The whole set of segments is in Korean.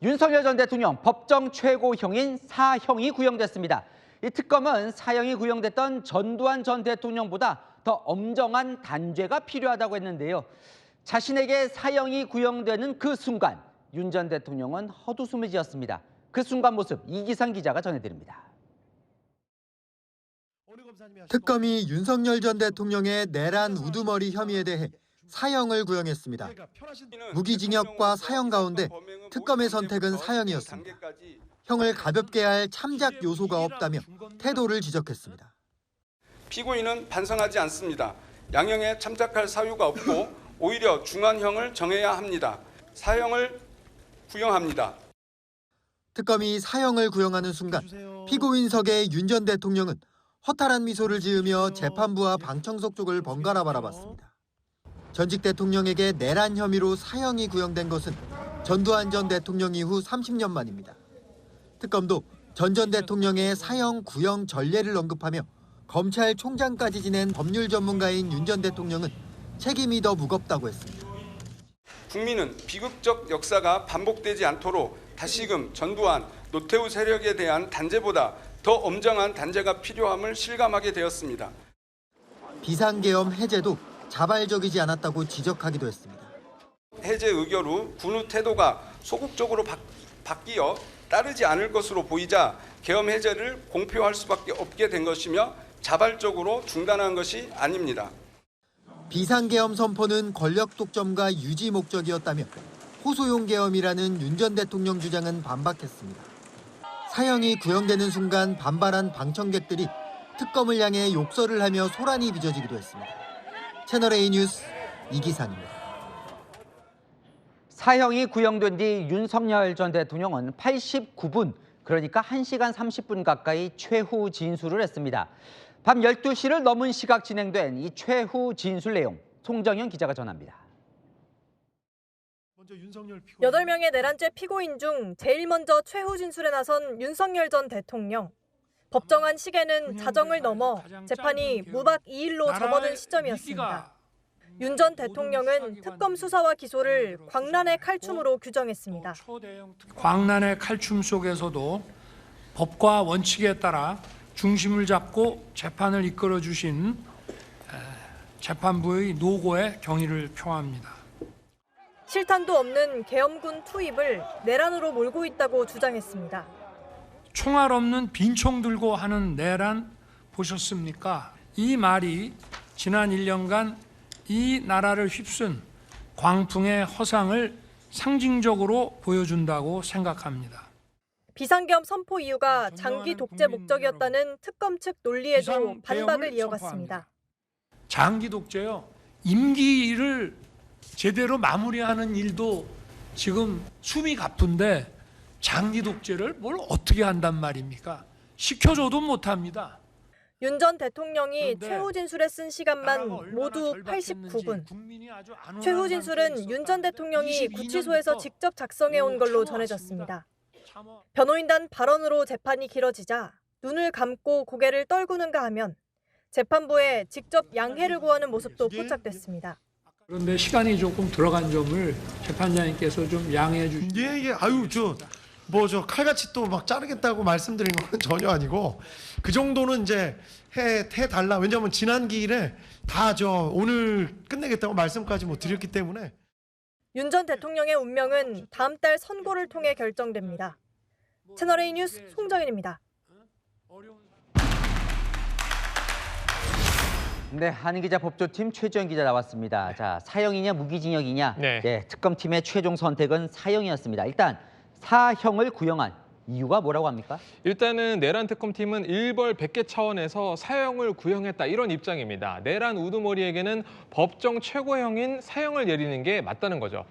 윤석열 전 대통령 법정 최고형인 사형이 구형됐습니다. 이 특검은 사형이 구형됐던 전두환 전 대통령보다 더 엄정한 단죄가 필요하다고 했는데요. 자신에게 사형이 구형되는 그 순간 윤 전 대통령은 헛웃음을 지었습니다. 그 순간 모습 이기상 기자가 전해드립니다. 특검이 윤석열 전 대통령의 내란 우두머리 혐의에 대해 사형을 구형했습니다. 무기징역과 사형 가운데 특검의 선택은 사형이었습니다. 형을 가볍게 할 참작 요소가 없다며 태도를 지적했습니다. 피고인은 반성하지 않습니다. 양형에 참작할 사유가 없고 오히려 중한형을 정해야 합니다. 사형을 구형합니다. 특검이 사형을 구형하는 순간 피고인석의 윤 전 대통령은 허탈한 미소를 지으며 재판부와 방청석 쪽을 번갈아 바라봤습니다. 전직 대통령에게 내란 혐의로 사형이 구형된 것은 전두환 전 대통령 이후 30년 만입니다. 특검도 전 대통령의 사형 구형 전례를 언급하며 검찰총장까지 지낸 법률 전문가인 윤 전 대통령은 책임이 더 무겁다고 했습니다. 국민은 비극적 역사가 반복되지 않도록 다시금 전두환, 노태우 세력에 대한 단죄보다 더 엄정한 단죄가 필요함을 실감하게 되었습니다. 비상계엄 해제도 자발적이지 않았다고 지적하기도 했습니다. 해제 의결 후 군의 태도가 소극적으로 바뀌어 따르지 않을 것으로 보이자 계엄 해제를 공표할 수밖에 없게 된 것이며 자발적으로 중단한 것이 아닙니다. 비상계엄 선포는 권력 독점과 유지 목적이었다며 호소용 계엄이라는 윤 전 대통령 주장은 반박했습니다. 사형이 구형되는 순간 반발한 방청객들이 특검을 향해 욕설을 하며 소란이 빚어지기도 했습니다. 채널A 뉴스 이기상입니다. 사형이 구형된 뒤 윤석열 전 대통령은 89분, 그러니까 1시간 30분 가까이 최후 진술을 했습니다. 밤 12시를 넘은 시각 진행된 이 최후 진술 내용, 송정현 기자가 전합니다. 8명의 내란죄 피고인 중 제일 먼저 최후 진술에 나선 윤석열 전 대통령. 법정한 시계는 자정을 넘어 재판이 무박 2일로 접어든 시점이었습니다. 윤 전 대통령은 특검 수사와 기소를 광란의 칼춤으로 규정했습니다. 광란의 칼춤 속에서도 법과 원칙에 따라 중심을 잡고 재판을 이끌어 주신 재판부의 노고에 경의를 표합니다. 실탄도 없는 계엄군 투입을 내란으로 몰고 있다고 주장했습니다. 총알 없는 빈총 들고 하는 내란 보셨습니까? 이 말이 지난 1년간 이 나라를 휩쓴 광풍의 허상을 상징적으로 보여준다고 생각합니다. 비상계엄 선포 이유가 장기 독재 목적이었다는 특검 측 논리에도 반박을 이어갔습니다. 장기 독재요. 임기를 제대로 마무리하는 일도 지금 숨이 가쁜데 장기 독재를 뭘 어떻게 한단 말입니까? 시켜줘도 못합니다. 윤 전 대통령이 최후 진술에 쓴 시간만 모두 89분. 최후 진술은 윤 전 대통령이 구치소에서 직접 작성해온 걸로 전해졌습니다. 변호인단 발언으로 재판이 길어지자 눈을 감고 고개를 떨구는가 하면 재판부에 직접 양해를 구하는 모습도 포착됐습니다. 그런데 시간이 조금 들어간 점을 재판장님께서 좀 양해해 주시죠. 예, 아유 저 칼같이 또 막 자르겠다고 말씀드린 건 전혀 아니고 그 정도는 이제 해달라. 왜냐하면 지난 기일에 다 오늘 끝내겠다고 말씀까지 드렸기 때문에. 윤 전 대통령의 운명은 다음 달 선고를 통해 결정됩니다. 채널A 뉴스 송정현입니다. 네, 한기자 법조팀 최지원 기자 나왔습니다. 자, 사형이냐 무기징역이냐? 네, 특검팀의 최종 선택은 사형이었습니다. 일단 사형을 구형한 이유가 뭐라고 합니까? 일단은 내란 특검팀은 일벌 100개 차원에서 사형을 구형했다 이런 입장입니다. 내란 우두머리에게는 법정 최고형인 사형을 내리는 게 맞다는 거죠.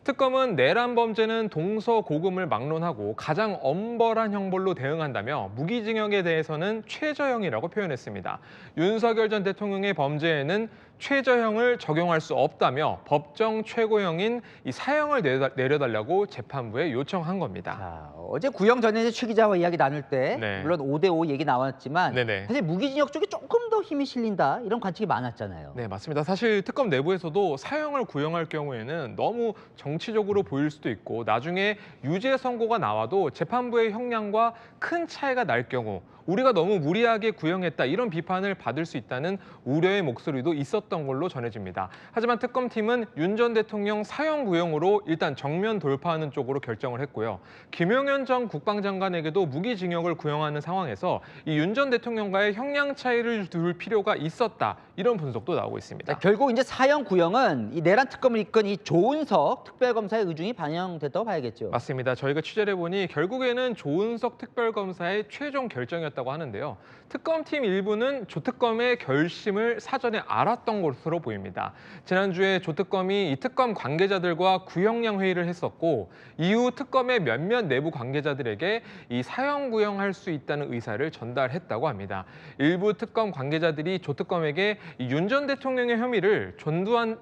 특검은 내란 범죄는 동서고금을 막론하고 가장 엄벌한 형벌로 대응한다며 무기징역에 대해서는 최저형이라고 표현했습니다. 윤석열 전 대통령의 범죄에는 최저형을 적용할 수 없다며 법정 최고형인 이 사형을 내려달라고 재판부에 요청한 겁니다. 자, 어제 구형 전에 최 기자와 이야기 나눌 때 물론 5대5 얘기 나왔지만 사실 무기징역 쪽이 조금 더 더 힘이 실린다 이런 관측이 많았잖아요. 네, 맞습니다. 사실 특검 내부에서도 사형을 구형할 경우에는 너무 정치적으로 보일 수도 있고 나중에 유죄 선고가 나와도 재판부의 형량과 큰 차이가 날 경우 우리가 너무 무리하게 구형했다 이런 비판을 받을 수 있다는 우려의 목소리도 있었던 걸로 전해집니다. 하지만 특검팀은 윤 전 대통령 사형 구형으로 일단 정면 돌파하는 쪽으로 결정을 했고요. 김용현 전 국방장관에게도 무기징역을 구형하는 상황에서 이 윤 전 대통령과의 형량 차이를 둘 필요가 있었다 이런 분석도 나오고 있습니다. 자, 결국 이제 사형 구형은 이 내란 특검을 이끈 이 조은석 특별검사의 의중이 반영됐다고 봐야겠죠. 맞습니다. 저희가 취재를 해보니 결국에는 조은석 특별검사의 최종 결정이었다고 하는데요. 특검팀 일부는 조특검의 결심을 사전에 알았던 것으로 보입니다. 지난주에 조특검이 이 특검 관계자들과 구형량 회의를 했었고 이후 특검의 몇몇 내부 관계자들에게 이 사형 구형할 수 있다는 의사를 전달했다고 합니다. 일부 특검 관계자들이 조특검에게 윤 전 대통령의 혐의를 전두환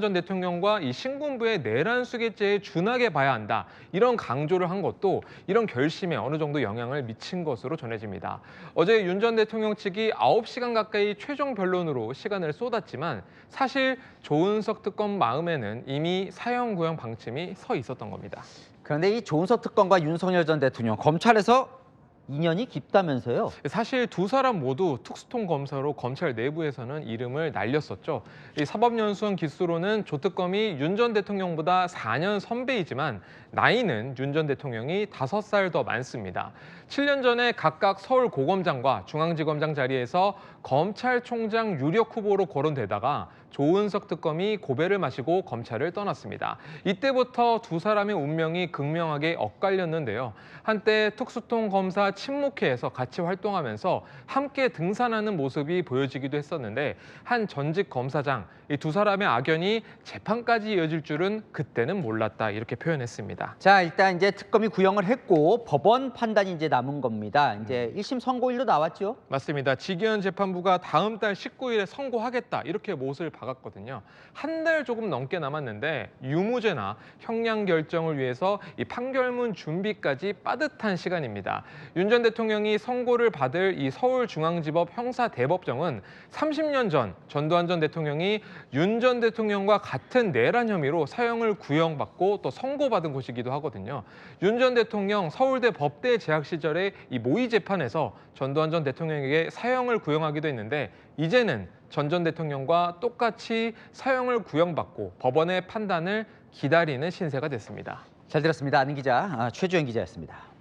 전 대통령과 이 신군부의 내란 수괴죄에 준하게 봐야 한다. 이런 강조를 한 것도 이런 결심에 어느 정도 영향을 미친 것으로 전해집니다. 어제 윤 전 대통령 측이 9시간 가까이 최종 변론으로 시간을 쏟았지만 사실 조은석 특검 마음에는 이미 사형 구형 방침이 서 있었던 겁니다. 그런데 이 조은석 특검과 윤석열 전 대통령 검찰에서 인연이 깊다면서요? 사실 두 사람 모두 특수통 검사로 검찰 내부에서는 이름을 날렸었죠. 이 사법연수원 기수로는 조 특검이 윤 전 대통령보다 4년 선배이지만 나이는 윤 전 대통령이 5살 더 많습니다. 7년 전에 각각 서울고검장과 중앙지검장 자리에서 검찰총장 유력 후보로 거론되다가 조은석 특검이 고배를 마시고 검찰을 떠났습니다. 이때부터 두 사람의 운명이 극명하게 엇갈렸는데요. 한때 특수통 검사 친목회에서 같이 활동하면서 함께 등산하는 모습이 보여지기도 했었는데 한 전직 검사장, 이 두 사람의 악연이 재판까지 이어질 줄은 그때는 몰랐다 이렇게 표현했습니다. 자, 일단 이제 특검이 구형을 했고 법원 판단이 이제 남은 겁니다. 이제 1심 선고일로 나왔죠? 맞습니다. 지기현 재판부가 다음 달 19일에 선고하겠다 이렇게 못을 박았거든요. 한 달 조금 넘게 남았는데 유무죄나 형량 결정을 위해서 이 판결문 준비까지 빠듯한 시간입니다. 윤 전 대통령이 선고를 받을 이 서울중앙지법 형사대법정은 30년 전 전두환 전 대통령이 윤 전 대통령과 같은 내란 혐의로 사형을 구형받고 또 선고받은 곳이기도 하거든요. 윤 전 대통령 서울대 법대 재학 시절에 이 모의 재판에서 전두환 전 대통령에게 사형을 구형하기도 했는데 이제는 전 대통령과 똑같이 사형을 구형받고 법원의 판단을 기다리는 신세가 됐습니다. 잘 들었습니다. 아는 기자, 최주영 기자였습니다.